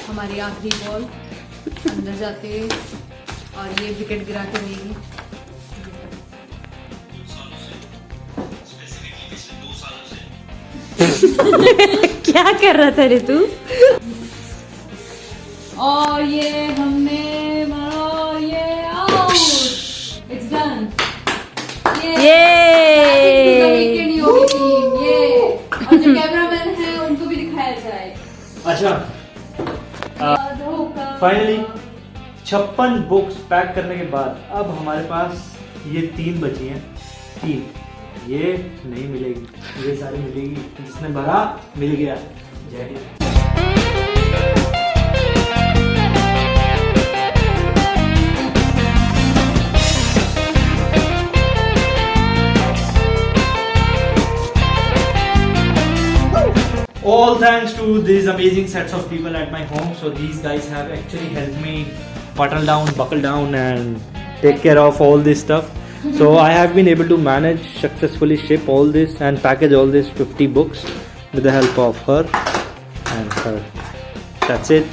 हमारी आखिरी बॉल अंदर जाते और ये विकेट गिरा के रहेगी। क्या कर रहा था रे तू? और ये हमने मारा, ये आउट, इट्स डन। ये होगी टीम, ये और जो कैमरामैन है उनको भी दिखाया जाए। अच्छा, फाइनली 56 बुक्स पैक करने के बाद अब हमारे पास ये 3 बची हैं। 3 ये नहीं मिलेगी, ये सारी मिलेगी। जिसने भरा मिल गया। जय Hind. All thanks to these amazing sets of people at my home. So these guys have actually helped me buckle down and take care of all this stuff. So I have been able to manage, successfully ship all this and package all these 50 books with the help of her and her. That's it.